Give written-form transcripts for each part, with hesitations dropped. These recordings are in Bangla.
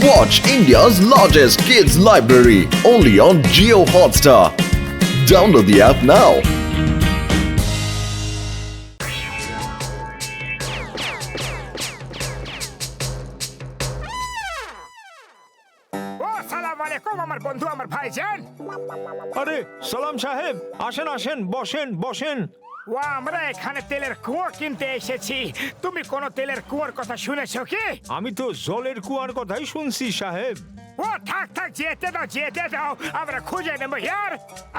Watch India's largest kids library only on Jio Hotstar. Download the app now. আসসালামু আলাইকুম আমার বন্ধু আমার ভাইজান। আরে সালাম সাহেব, আসেন আসেন, বসেন বসেন। ও আমরা এখানে তেলের কুয়ো কিনতে এসেছি। তুমি কোন তেলের কুয়োর কথা শুনেছো কি? আমি তো জলের কুয়ার কথাই শুনছি সাহেব। ও থাক থাক, যেতে দাও, আমরা খুঁজে নেবো ইয়ার।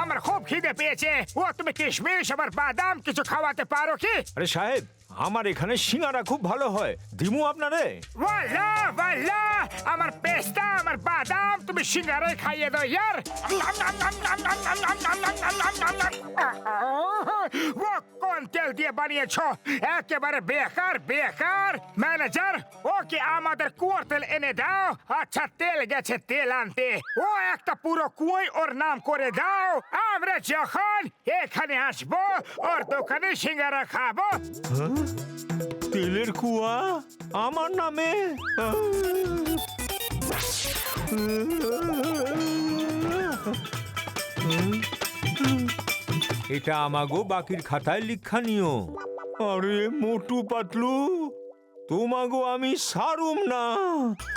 আমার খুব খিদে পেয়েছে। ও তুমি কিশমিশ আমার বাদাম কিছু খাওয়াতে পারো কি? আরে সাহেব, আমার এখানে সিঙ্গারা খুব ভালো হয়, দিমু আপনারে? ওয়াল্লাহ আমার পেস্তা আমার বাদাম তুমি সিঙ্গারায় খাইয়ে দাও ইয়ার। ও কোন তেল দিয়ে বানিয়েছো? একেবারে বেকার। ম্যানেজার, ওকে আমাদের কুয়োর তেল এনে দাও। আচ্ছা তেল গেছে তেল আনতে। ও একটা পুরো কুয়োই ওর নাম করে দাও। আমরা যখন এখানে আসবো ওর দোকানে সিঙ্গারা খাবো। তেলের কুয়া আমার নামে? এটা আমাগো বাকির খাতায় লিখা নিও। আরে মোটু পাতলু, তোমাগো আমি সারুম না।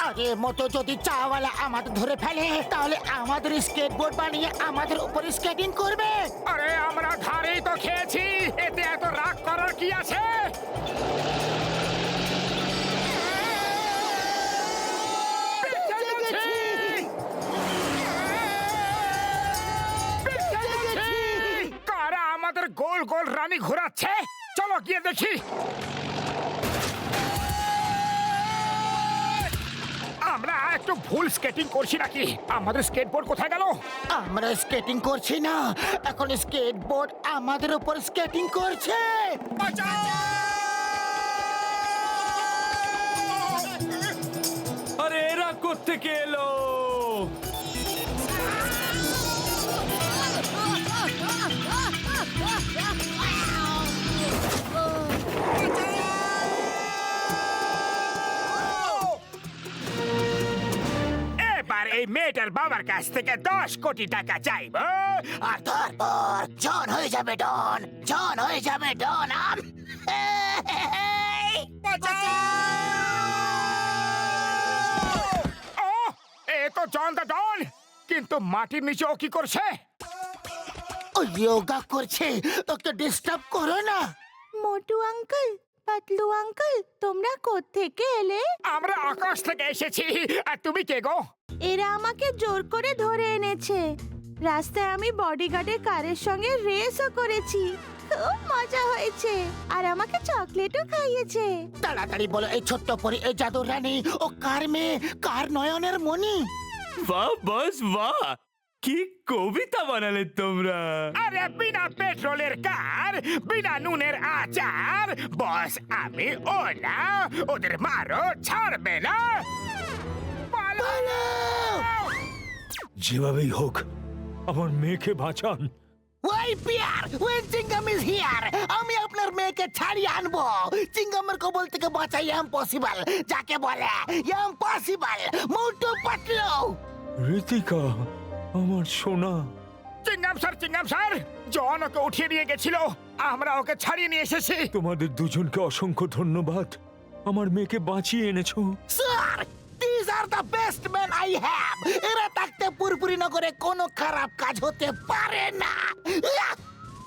আরে মতো যদি চাওয়ালা আমাদের ধরে ফেলে তাহলে আমাদের স্কেটবোর্ড বানিয়ে আমাদের উপরে স্কেটিং করবে। আরে আমরা ধারেই তো খেয়েছি, এতে এত রাগ করার কি আছে? কারা আমাদের গোল গোল রানী ঘোরাচ্ছে? চলো গিয়ে দেখি। আমরা একটু ভুল স্কেটিং করছি নাকি? আমাদের স্কেটবোর্ড কোথায় গেল? আমরা স্কেটিং করছি না, এখন স্কেটবোর্ড আমাদের উপর স্কেটিং করছে। আরে এরা কোত্থেকে এলো? এবার এই মেয়েটার বাবার কাছ থেকে 10 কোটি টাকা চাইবো। আর তারপর জন হয়ে যাবে ডন। ও, এ তো জন দা ডন, কিন্তু মাটির নিচে ও কি করছে? ও যোগা করছে, ওকে ডিস্টার্ব করো না। মোটু আঙ্কেল, পাতলু আঙ্কেল, তোমরা কোত্থেকে এলে? আমরা আকাশ থেকে এসেছি। আর তুমি কে গো? এরা আমাকে জোর করে ধরে এনেছে। রাস্তায় আমি বডিগার্ডের কারের সঙ্গে রেসও করেছি, খুব মজা হয়েছে। আর আমাকে চকলেটও খাইয়েছে। তাড়াতাড়ি বলো এই ছোট্ট পরি, এই জাদুর রানী ও কার মেয়ে, কার নয়নের মণি? বাহ বস বাহ, কি কবিতা বানালে তোমরা। আরে বিনা পেট্রোলের কার, বিনা নুনের আচার। বস আমি ওলা, ওদের মারো ছাড়বে না। পালাও! যেভাবেই হোক আমার মেয়েকে বাঁচান। ওই পিয়ার, ওই চিঙ্গাম ইজ হিয়ার। আমি আপনার মেয়েকে ছাড়িয়ে আনবো। চিঙ্গামের কবল থেকে বাঁচাই ইম্পসিবল, যাকে বলে ইম্পসিবল। মোটু পাতলু। ঋতিকা, আমার সোনা। চিংগাম স্যার, জন ওকে উঠিয়ে নিয়ে গেছিল, আমরা ওকে ছাড়িয়ে নিয়ে এসেছি। তোমাদের দুজনকে অসংখ্য ধন্যবাদ, আমার মেয়েকে বাঁচিয়ে এনেছো। Sir, these are the best men I have. এরা থাকতে পুরপুরি নগরে কোনো খারাপ কাজ হতে পারে না।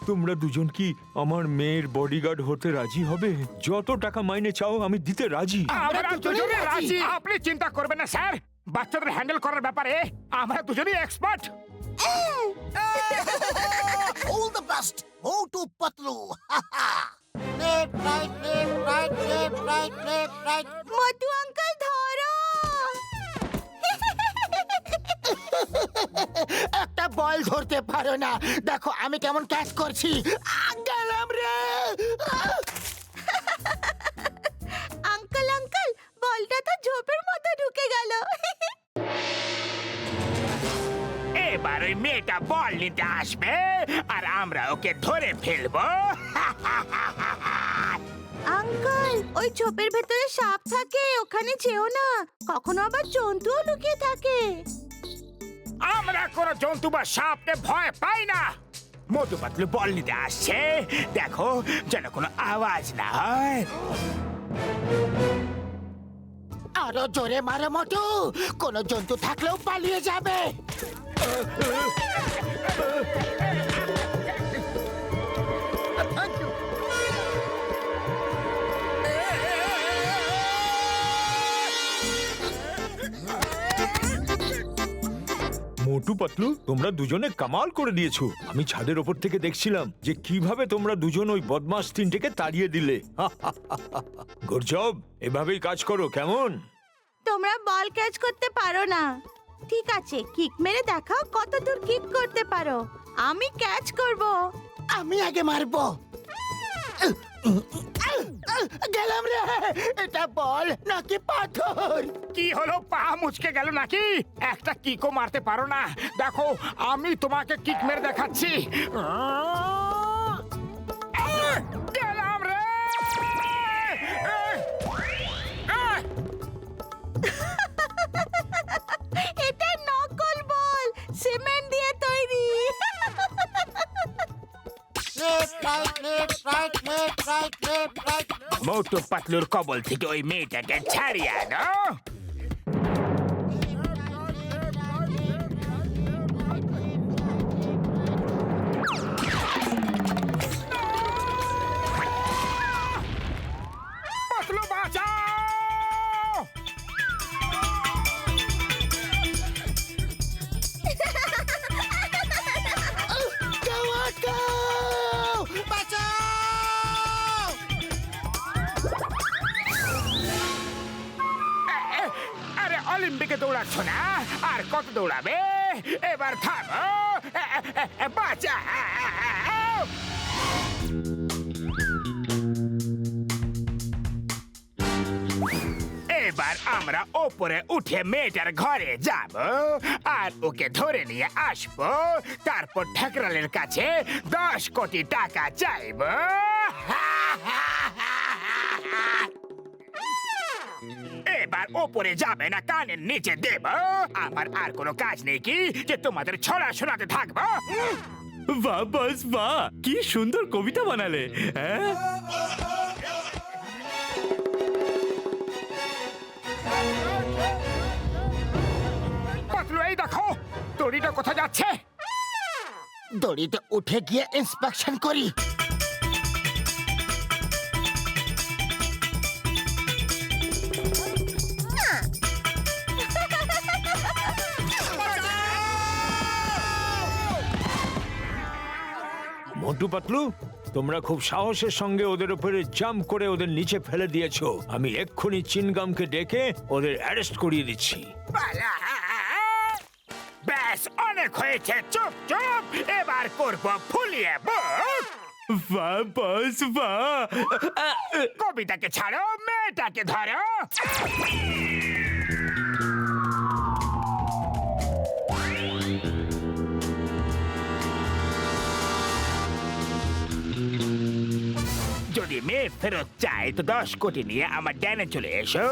তোমরা দুজন কি আমার মেয়ের বডিগার্ড হতে রাজি হবে? যত টাকা মাইনে চাও আমি দিতে রাজি। আমরা দুজনেই দুজনে রাজি। রাজি। আপনি চিন্তা করবেন না স্যার, বাচ্চাদের হ্যান্ডেল করার ব্যাপারে আমরা দুজনেই expert. All the best, Motu Patlu. Left, right. Motu uncle ধরো। একটা বল ধরতে পারো না, দেখো আমি কেমন ক্যাচ করছি। গেলাম রে। আঙ্কেল বলটা তো ঝোপের মধ্যে ঢুকে গেল। এবার ওই মেয়েটা বল নিতে আসবে আর আমরা ওকে ধরে ফেলবো। আঙ্কেল, ওই ঝোপের ভেতরে সাপ থাকে, ওখানে যেও না। কখনো আবার জন্তুও লুকিয়ে থাকে। আমরা কোনো জন্তু বা সাপকে ভয় পাই না। মোটু পাতলু বল নিতে আসছে, দেখো যেন কোনো আওয়াজ না হয়। আরো জোরে মারো মোটু, কোনো জন্তু থাকলেও পালিয়ে যাবে। মোটু পাতলু, তোমরা দুজনে কামাল করে দিয়েছো। আমি ছাদের ওপর থেকে দেখছিলাম যে কিভাবে তোমরা দুজন ওই বদমাস তিনটেকে তাড়িয়ে দিলে। গুড জব, এভাবেই কাজ করো, কেমন? তোমরা বল ক্যাচ করতে পারো না। ঠিক আছে, কিক মেরে দেখাও কত দূর কিক করতে পারো। আমি ক্যাচ করব। আমি আগে মারবো। গেলাম রে, এটা বল নাকি পাথর? কি হলো, পা মুচকে গেল নাকি? একটা কিকও মারতে পারো না? দেখো আমি তোমাকে কিক মেরে দেখাচ্ছি। গেলাম রে। এটা নকল বল, সিমেন্ট দিয়ে তৈরি। মোটু পাতলুর কবল থেকে ওই মেয়েটাকে ছাড়িয়ে আনো। পাতলু বাঁচাও! আরে অলিম্পিকে দৌড়াচ্ছ না, আর কত দৌড়াবে? এবার থামো, বাঁচাও! এবার আমরা ওপরে উঠে মেয়েটার ঘরে যাব আর ওকে ধরে নিয়ে আসবো। তারপর ঠাকরালের কাছে 10 কোটি টাকা চাইব। এবার ওপরে যাবে না, কানের নিচে দেব। আমার আর কোনো কাজ নেই কি যে তোমাদের ছড়া শোনাতে থাকবো? বাহ বস বাহ, কি সুন্দর কবিতা বানালে। হ্যাঁ, পাতলু, এই দেখো দড়িটা কোথায় যাচ্ছে? দড়িতে উঠে গিয়ে ইন্সপেকশন করি। মোটু পাতলু, তোমরা খুব সাহসের সঙ্গে ওদের উপরে জাম্প করে ওদের নিচে ফেলে দিয়েছো। আমি এক্ষুনি চিনগামকে ডেকে ওদের অ্যারেস্ট করিয়ে দিচ্ছি। পালা! ব্যাস, অনেক হয়েছে, চুপ চুপ। এবার করবো ফুলিয়ে বুক। বাহ বস বাহ। কবিতাকে ছাড়ো, মেয়েটাকে ধরো। যদি মেয়ে ফেরত চায় তো 10 কোটি নিয়ে আমার ড্যানে চলে এসো।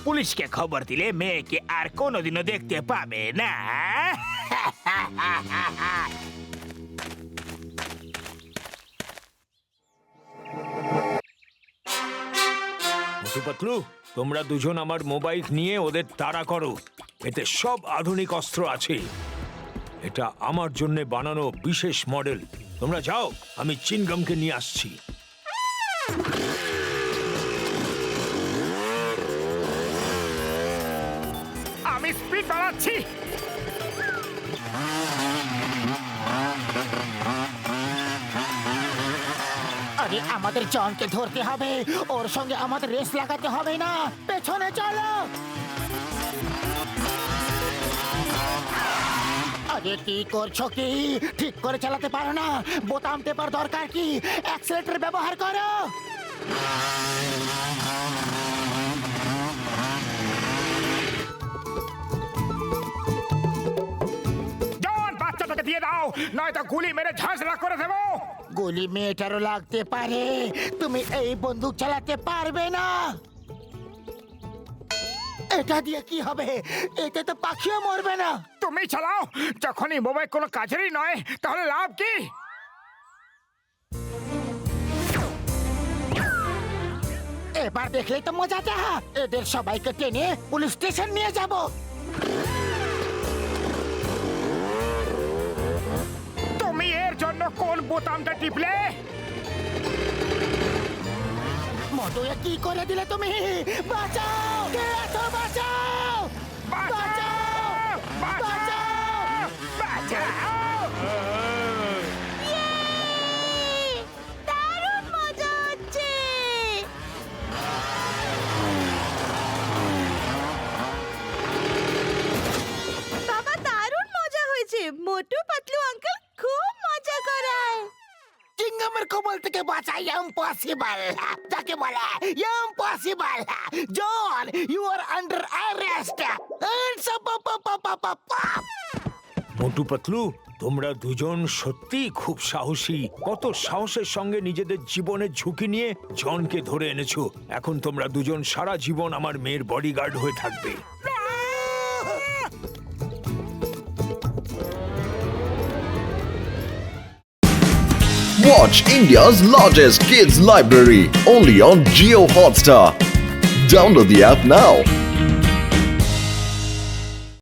পুলিশকে খবর দিলে মেয়েকে আর কোনোদিনও দেখতে পাবে না। মোটু পাতলু, তোমরা দুজন আমার মোবাইল নিয়ে ওদের তাড়া করো। এতে সব আধুনিক অস্ত্র আছে। এটা আমার জন্য বানানো বিশেষ মডেল। তোমরা যাও, আমি চিনগামকে নিয়ে আসছি। আমি স্পিড বাড়াচ্ছি। আরে আমাদের জনকে ধরতে হবে, ওর সঙ্গে আমাদের রেস লাগাতে হবে না। পেছনে চলো। আরে কি করছো কি? ঠিক করে চালাতে পারো না? বোতাম টেপার দরকার কি? অ্যাক্সিলারেটর ব্যবহার করো। জওয়ান, বাচ্চাটাকে দিয়ে দাও, নয়তো গুলি মেরে ঝাঁঝরা করে দেবো। গুলি মেয়েটারও লাগতে পারে, তুমি এই বন্দুক চালাতে পারবে না। এটা দিয়ে কি হবে? এতে তো পাখিও মরবে না। তুমি চালাও, যখন এই মোবাইল কোনো কাজেরই নয় তাহলে লাভ কি? এবার দেখলেই তো মজাটা, এদের সবাইকে টেনে পুলিশ স্টেশন নিয়ে যাব। তুমি এর জন্য কোন বোতামটা টিপলে? মধু, এ কি করে দিলে তুমি? বাঁচাও, কে আছো? বাঁচাও, বাঁচাও, বাঁচাও, বাঁচাও! দারুণ মজা হচ্ছে। বাবা, দারুণ মজা হয়েছে। মোটু পাতলু আঙ্কেল খুব মজা করায়। চিংগামের কবল থেকে বাঁচা ইম্পসিবল, যাকে বলে impossible. John, you are under arrest. Motu Patlu, তোমরা দুজন সত্যিই খুব সাহসী। কত সাহসের সঙ্গে নিজেদের জীবনের ঝুঁকি নিয়ে জনকে ধরে এনেছো। এখন তোমরা দুজন সারা জীবন আমার মেয়ের বডিগার্ড হয়ে থাকবে। Watch India's largest kids library only on Geo Hotstar. Download the app now.